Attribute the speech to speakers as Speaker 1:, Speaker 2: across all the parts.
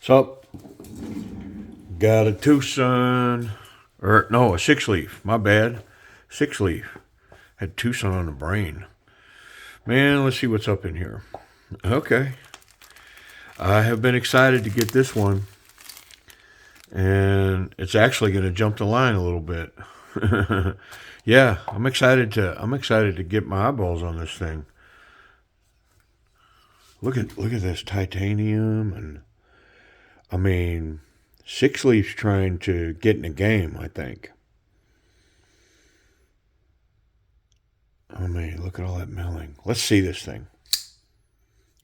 Speaker 1: So, got a twosun, or no, a Sixleaf. My bad. Sixleaf. Had twosun on the brain. Man, let's see what's up in here. Okay. I have been excited to get this one. And it's actually going to jump the line a little bit. Yeah, I'm excited to get my eyeballs on this thing. Look at this titanium, and I mean, Sixleaf's trying to get in the game, I think. I mean, look at all that milling. Let's see this thing.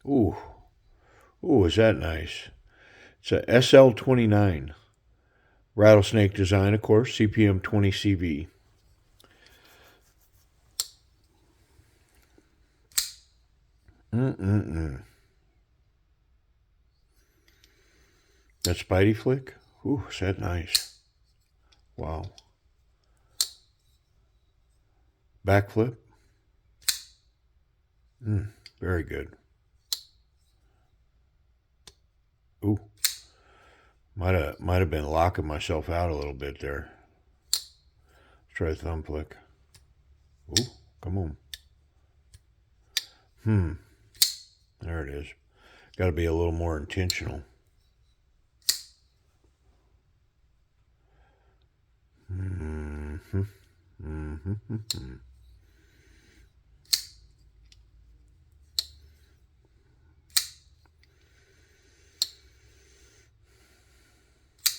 Speaker 1: Ooh. Ooh, is that nice? It's a SL-29. Rattlesnake design, of course. Cpm 20Cv. That Spidey flick? Ooh, is that nice? Wow. Backflip? Very good. Ooh. Might have been locking myself out a little bit there. Let's try a thumb flick. Ooh, come on. There it is. Got to be a little more intentional.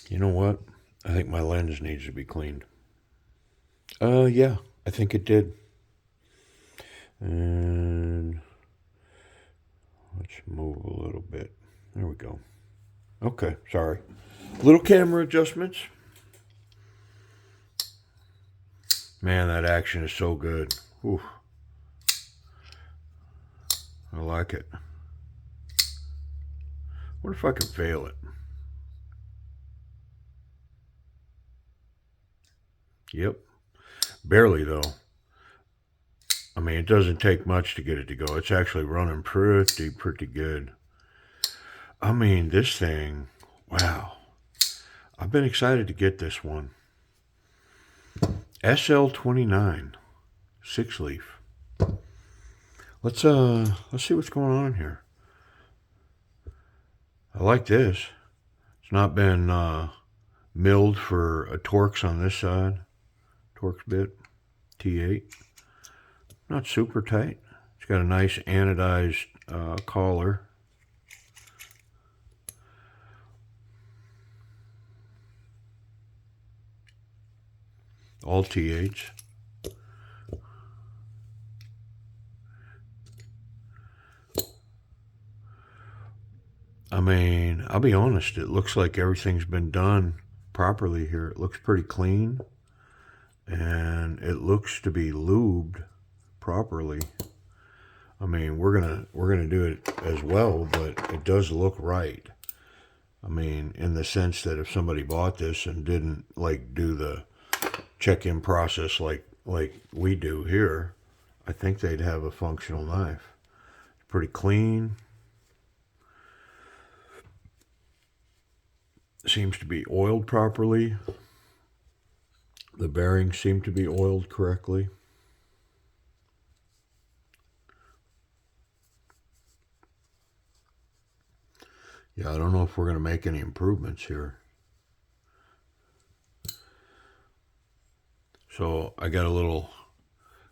Speaker 1: You know what? I think my lens needs to be cleaned. Yeah, I think it did. And let's move a little bit. There we go. Okay, sorry. Little camera adjustments. Man, that action is so good. Ooh. I like it. What if I can fail it? Yep. Barely, though. I mean, it doesn't take much to get it to go. It's actually running pretty good. I mean, this thing, wow. I've been excited to get this one. SL-29 Sixleaf. Let's see what's going on here. I like this. It's not been milled for a Torx on this side. Torx bit, T8. Not super tight. It's got a nice anodized collar. All T8s. I mean, I'll be honest, it looks like everything's been done properly here. It looks pretty clean, and it looks to be lubed properly. I mean, we're gonna do it as well, but it does look right. I mean, in the sense that if somebody bought this and didn't like do the check-in process like we do here, I think they'd have a functional knife. It's pretty clean. Seems to be oiled properly. The bearings seem to be oiled correctly. Yeah, I don't know if we're going to make any improvements here. So I got a little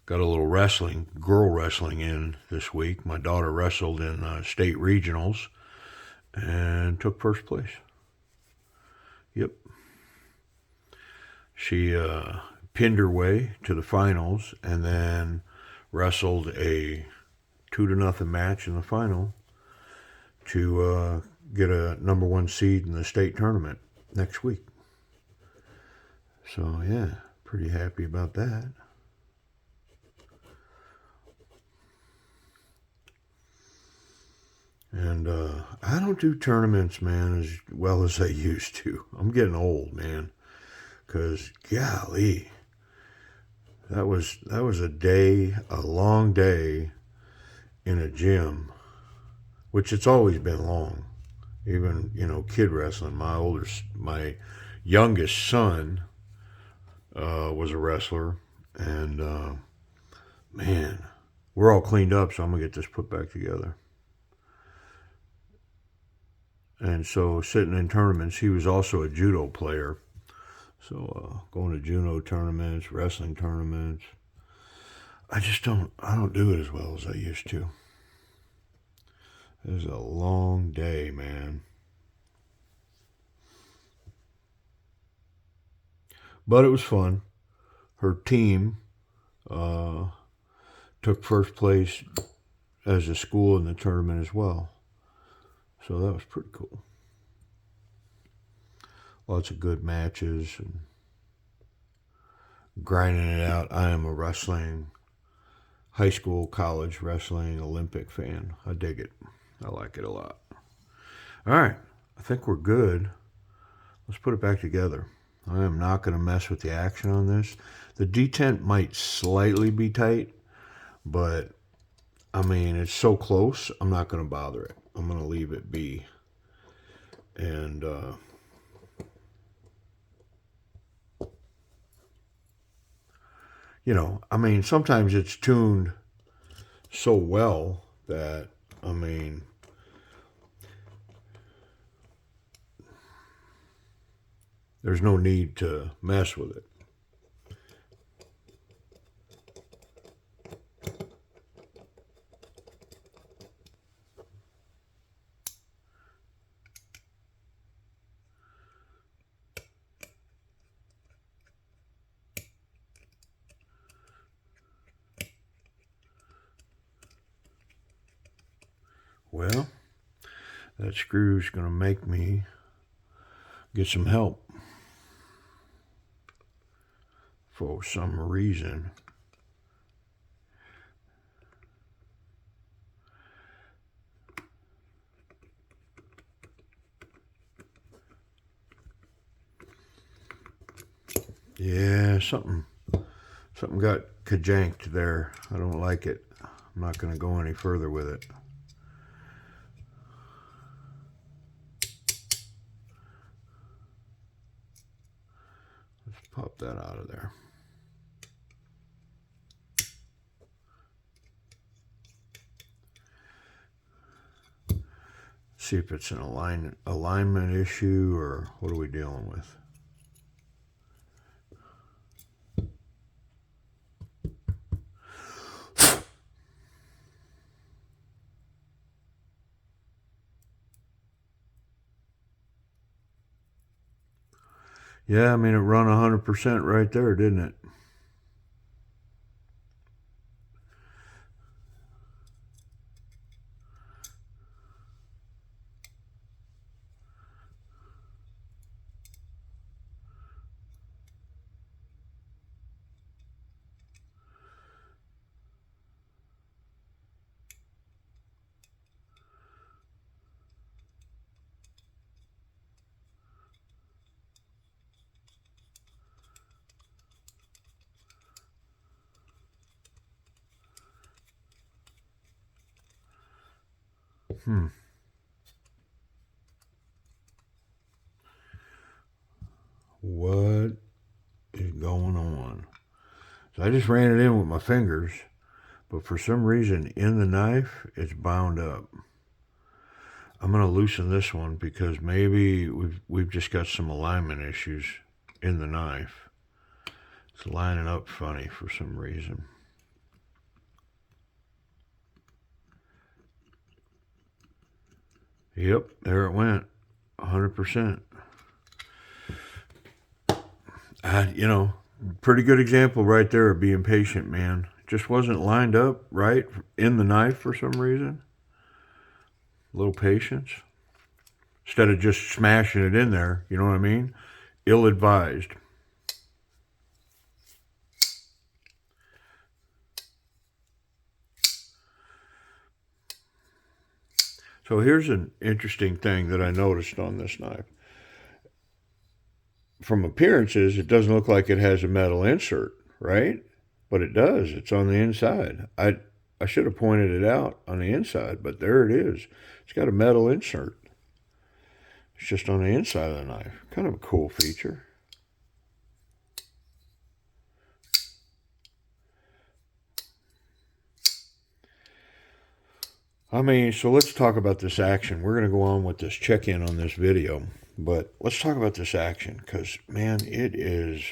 Speaker 1: wrestling, girl wrestling in this week. My daughter wrestled in state regionals and took first place. Yep. She pinned her way to the finals and then wrestled a 2-0 match in the final to get a #1 seed in the state tournament next week. So yeah, pretty happy about that. And I don't do tournaments, man, as well as I used to. I'm getting old, man. Because, golly, that was a long day in a gym, which it's always been long. even, you know, kid wrestling. My youngest son was a wrestler, and man, we're all cleaned up, so I'm gonna get this put back together. And so, sitting in tournaments, he was also a judo player. So, going to judo tournaments, wrestling tournaments. I don't do it as well as I used to. It was a long day, man. But it was fun. Her team took first place as a school in the tournament as well. So that was pretty cool. Lots of good matches and grinding it out. I am a wrestling, high school, college wrestling, Olympic fan. I dig it. I like it a lot. All right. I think we're good. Let's put it back together. I am not going to mess with the action on this. The detent might slightly be tight, but I mean, it's so close, I'm not going to bother it. I'm going to leave it be. And you know, I mean, sometimes it's tuned so well that, I mean, there's no need to mess with it. Well, that screw's going to make me get some help for some reason. Yeah, something got kajanked there. I don't like it. I'm not going to go any further with it. Let's pop that out of there. See if it's an alignment issue or what are we dealing with? Yeah, I mean, it run 100% right there, didn't it? What is going on? So I just ran it in with my fingers, but for some reason in the knife, it's bound up. I'm going to loosen this one because maybe we've just got some alignment issues in the knife. It's lining up funny for some reason. Yep, there it went. 100%. You know, pretty good example right there of being patient, man. Just wasn't lined up right in the knife for some reason. A little patience. Instead of just smashing it in there, you know what I mean? Ill-advised. So here's an interesting thing that I noticed on this knife. From appearances, it doesn't look like it has a metal insert, right? But it does. It's on the inside. I should have pointed it out on the inside, but there it is. It's got a metal insert. It's just on the inside of the knife. Kind of a cool feature. I mean, so let's talk about this action. We're going to go on with this check-in on this video. But let's talk about this action because, man, it's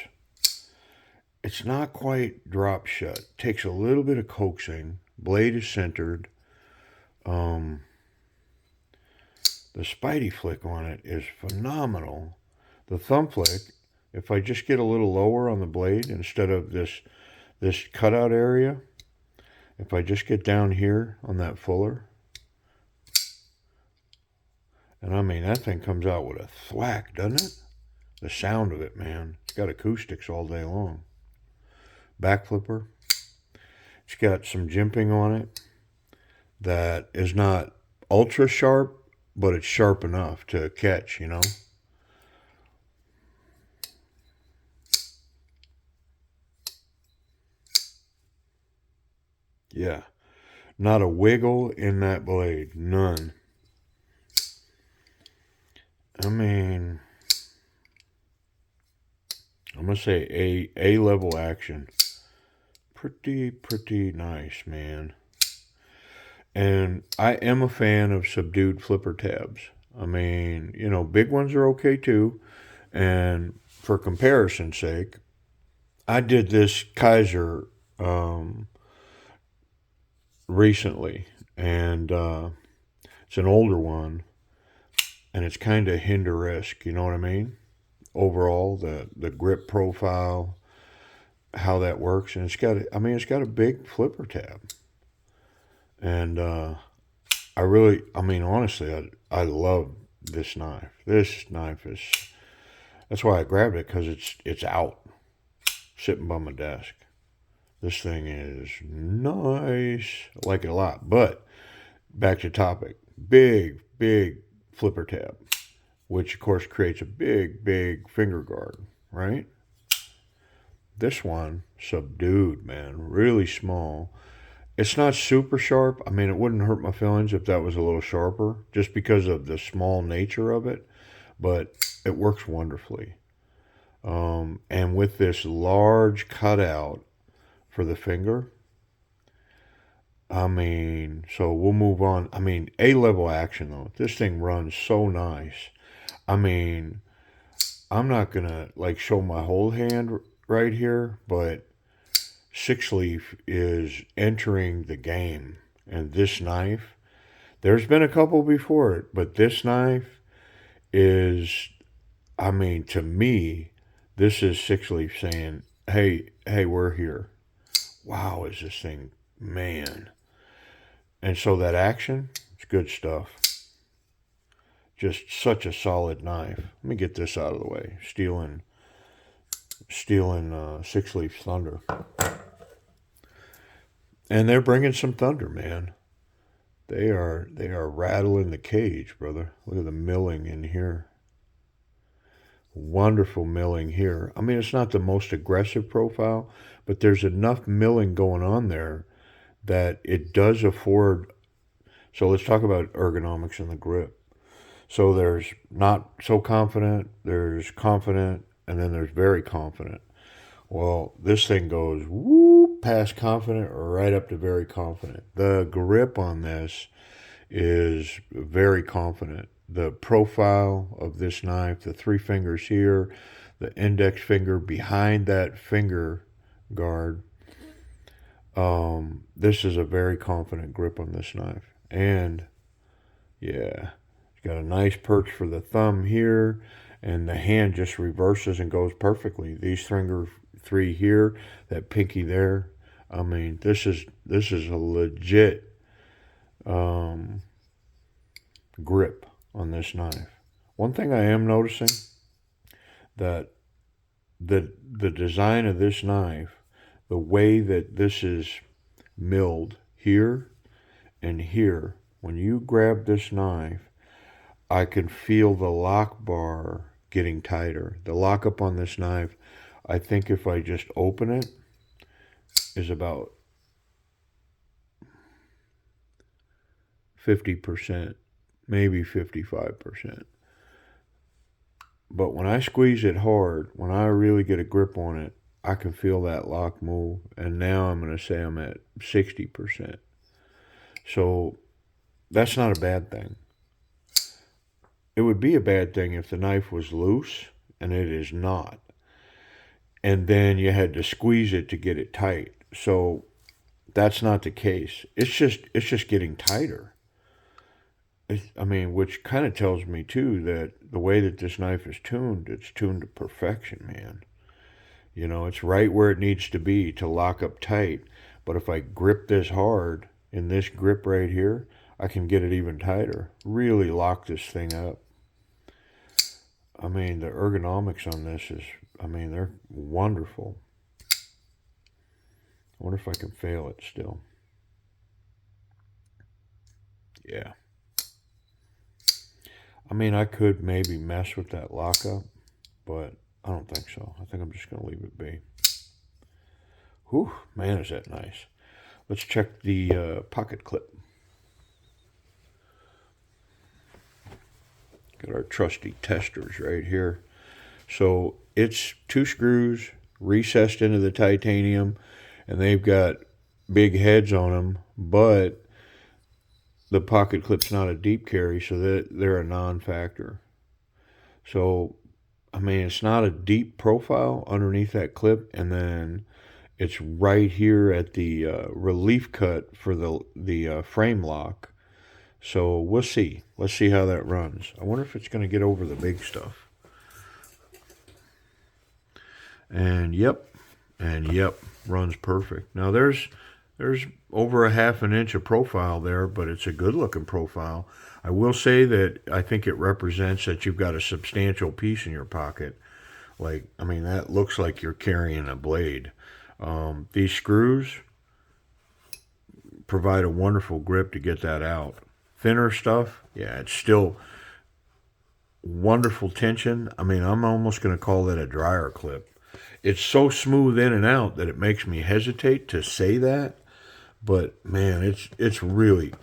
Speaker 1: not quite drop shut. It takes a little bit of coaxing. Blade is centered. The Spidey flick on it is phenomenal. The thumb flick, if I just get a little lower on the blade instead of this cutout area, if I just get down here on that fuller, and I mean, that thing comes out with a thwack, doesn't it? The sound of it, man. It's got acoustics all day long. Back flipper. It's got some jimping on it that is not ultra sharp, but it's sharp enough to catch, you know? Yeah. Not a wiggle in that blade. None. I mean, I'm going to say A level action. Pretty nice, man. And I am a fan of subdued flipper tabs. I mean, you know, big ones are okay too. And for comparison's sake, I did this Kizer recently. And it's an older one. And it's kind of hinder-esque, you know what I mean? Overall, the grip profile, how that works. And it's got a big flipper tab. And honestly, I love this knife. This knife that's why I grabbed it, because it's out, sitting by my desk. This thing is nice. I like it a lot. But back to topic. Big flipper tab, which of course creates a big finger guard, right? This one, subdued, man, really small. It's not super sharp. I mean, it wouldn't hurt my feelings if that was a little sharper, just because of the small nature of it, but it works wonderfully. And with this large cutout for the finger, I mean, so we'll move on. I mean, A-level action, though. This thing runs so nice. I mean, I'm not going to, like, show my whole hand right here, but Sixleaf is entering the game. And this knife, there's been a couple before it, but this knife is, I mean, to me, this is Sixleaf saying, hey, we're here. Wow, is this thing, man. And so that action, it's good stuff. Just such a solid knife. Let me get this out of the way. Stealing Sixleaf's thunder. And they're bringing some thunder, man. They are rattling the cage, brother. Look at the milling in here. Wonderful milling here. I mean, it's not the most aggressive profile, but there's enough milling going on there that it does afford. So let's talk about ergonomics and the grip. So there's not so confident, there's confident, and then there's very confident. Well, this thing goes whoop past confident right up to very confident. The grip on this is very confident. The profile of this knife, the three fingers here, the index finger behind that finger guard. This is a very confident grip on this knife. And yeah, it's got a nice perch for the thumb here, and the hand just reverses and goes perfectly. These three here, that pinky there. I mean, this is a legit grip on this knife. One thing I am noticing, that the design of this knife, the way that this is milled here and here, when you grab this knife, I can feel the lock bar getting tighter. The lockup on this knife, I think if I just open it, is about 50%, maybe 55%. But when I squeeze it hard, when I really get a grip on it, I can feel that lock move. And now I'm going to say I'm at 60%. So that's not a bad thing. It would be a bad thing if the knife was loose, and it is not. And then you had to squeeze it to get it tight. So that's not the case. It's just getting tighter. I mean, which kind of tells me too that the way that this knife is tuned, it's tuned to perfection, man. You know, it's right where it needs to be to lock up tight. But if I grip this hard, in this grip right here, I can get it even tighter. Really lock this thing up. I mean, the ergonomics on this is, I mean, they're wonderful. I wonder if I can fail it still. Yeah. I mean, I could maybe mess with that lockup, but I don't think so. I think I'm just going to leave it be. Whew, man, is that nice. Let's check the pocket clip. Got our trusty testers right here. So it's 2 screws recessed into the titanium, and they've got big heads on them, but the pocket clip's not a deep carry, so they're a non-factor. So, I mean, it's not a deep profile underneath that clip, and then it's right here at the relief cut for the frame lock. So we'll see. Let's see how that runs. I wonder if it's going to get over the big stuff. And yep, runs perfect. Now there's over a 1/2 inch of profile there, but it's a good looking profile. I will say that I think it represents that you've got a substantial piece in your pocket. Like, I mean, that looks like you're carrying a blade. These screws provide a wonderful grip to get that out. Thinner stuff, yeah, it's still wonderful tension. I mean, I'm almost going to call that a dryer clip. It's so smooth in and out that it makes me hesitate to say that. But man, it's really,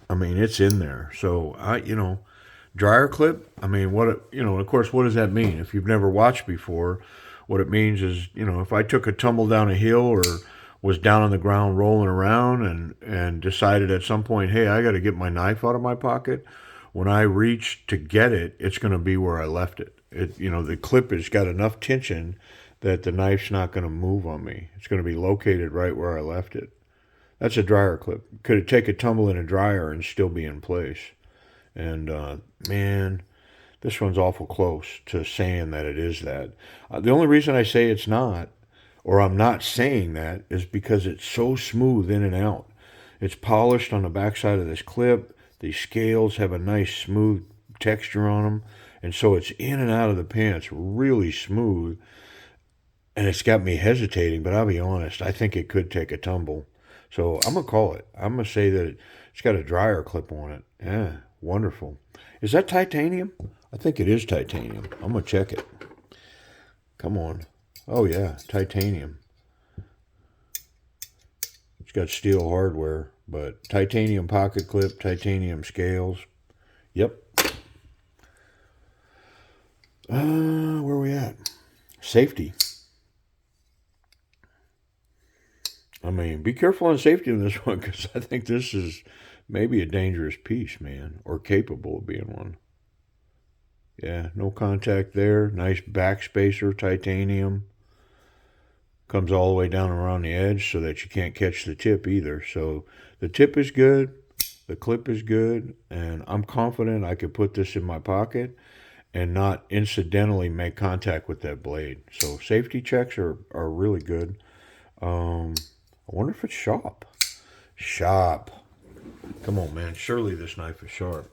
Speaker 1: I mean, it's in there. So dryer clip. I mean, of course, what does that mean? If you've never watched before, what it means is, if I took a tumble down a hill or was down on the ground rolling around and decided at some point, hey, I got to get my knife out of my pocket. When I reach to get it, it's going to be where I left it. The clip has got enough tension that the knife's not going to move on me. It's going to be located right where I left it. That's a dryer clip. Could it take a tumble in a dryer and still be in place? And man, this one's awful close to saying that it is that. The only reason I say it's not, or I'm not saying that, is because it's so smooth in and out. It's polished on the backside of this clip. These scales have a nice smooth texture on them. And so it's in and out of the pants really smooth. And it's got me hesitating, but I'll be honest, I think it could take a tumble. So I'm going to call it. I'm going to say that it's got a dryer clip on it. Yeah, wonderful. Is that titanium? I think it is titanium. I'm going to check it. Come on. Oh, yeah, titanium. It's got steel hardware, but titanium pocket clip, titanium scales. Yep. Where are we at? Safety. I mean, be careful on safety in this one, because I think this is maybe a dangerous piece, man, or capable of being one. Yeah, no contact there. Nice back spacer, titanium. Comes all the way down around the edge so that you can't catch the tip either. So the tip is good, the clip is good, and I'm confident I could put this in my pocket and not incidentally make contact with that blade. So safety checks are really good. I wonder if it's sharp. Sharp. Come on, man. Surely this knife is sharp.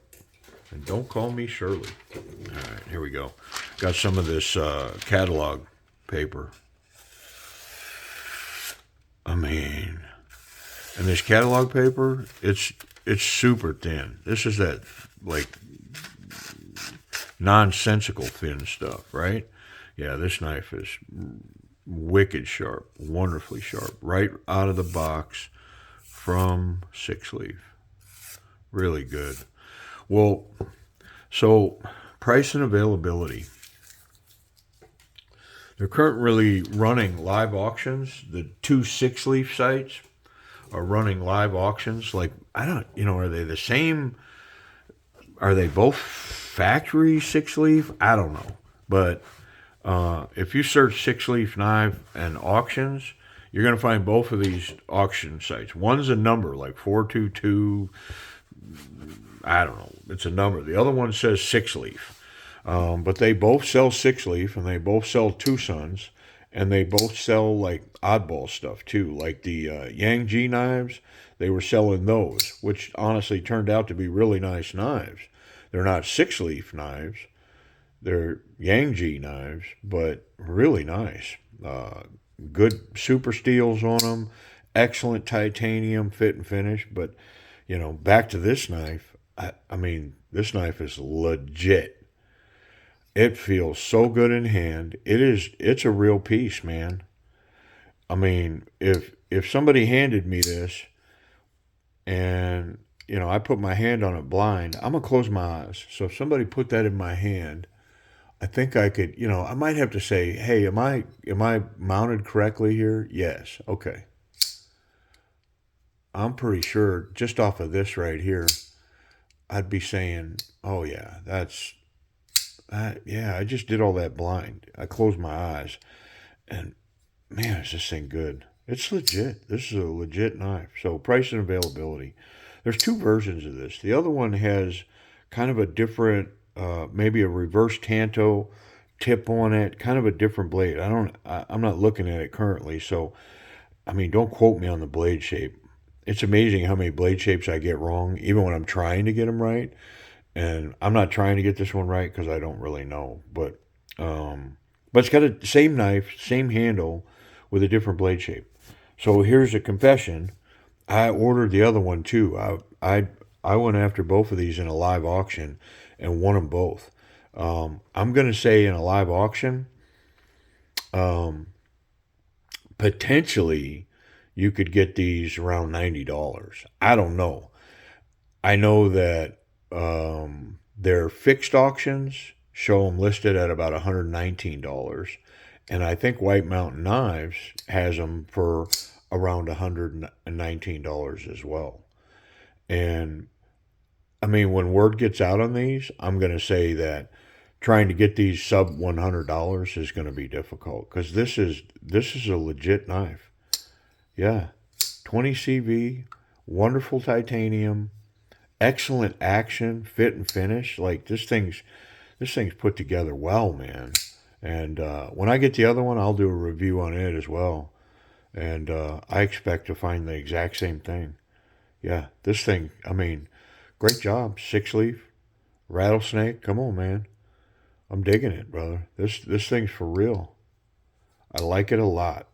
Speaker 1: And don't call me Shirley. All right, here we go. Got some of this catalog paper. I mean, and this catalog paper, it's super thin. This is that, like, nonsensical thin stuff, right? Yeah, this knife is wicked sharp, wonderfully sharp, right out of the box from Sixleaf. Really good. Well, so price and availability. They're currently running live auctions. The two Sixleaf sites are running live auctions. Like, I don't, are they the same? Are they both factory Sixleaf? I don't know. But if you search Sixleaf knife and auctions, you're going to find both of these auction sites. One's a number, like 422, I don't know. It's a number. The other one says Sixleaf. But they both sell Sixleaf, and they both sell twosuns, and they both sell like oddball stuff too, like the Yang G knives. They were selling those, which honestly turned out to be really nice knives. They're not Sixleaf knives; they're Yang G knives, but really nice. Good super steels on them, excellent titanium fit and finish. But back to this knife. I mean, this knife is legit. It feels so good in hand. It's a real piece, man. I mean, if somebody handed me this and, I put my hand on it blind, I'm going to close my eyes. So if somebody put that in my hand, I think I could, I might have to say, hey, am I mounted correctly here? Yes. Okay. I'm pretty sure just off of this right here, I'd be saying, oh yeah, I just did all that blind. I closed my eyes, and man, is this thing good. It's legit. This is a legit knife. So price and availability. There's two versions of this. The other one has kind of a different, maybe a reverse tanto tip on it, kind of a different blade. I'm not looking at it currently, so, I mean, don't quote me on the blade shape. It's amazing how many blade shapes I get wrong, even when I'm trying to get them right. And I'm not trying to get this one right because I don't really know. But it's got the same knife, same handle, with a different blade shape. So here's a confession. I ordered the other one too. I went after both of these in a live auction and won them both. I'm going to say in a live auction, potentially you could get these around $90. I don't know. I know that their fixed auctions show them listed at about $119. And I think White Mountain Knives has them for around $119 as well. And I mean, when word gets out on these, I'm going to say that trying to get these sub $100 is going to be difficult, because this is a legit knife. Yeah, 20Cv, wonderful titanium, excellent action, fit and finish. Like this thing's put together well, man. And when I get the other one, I'll do a review on it as well. And I expect to find the exact same thing. Yeah, this thing, I mean, great job, Sixleaf, rattlesnake. Come on, man. I'm digging it, brother. This thing's for real. I like it a lot.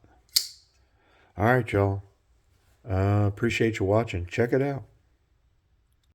Speaker 1: All right, y'all. Appreciate you watching. Check it out.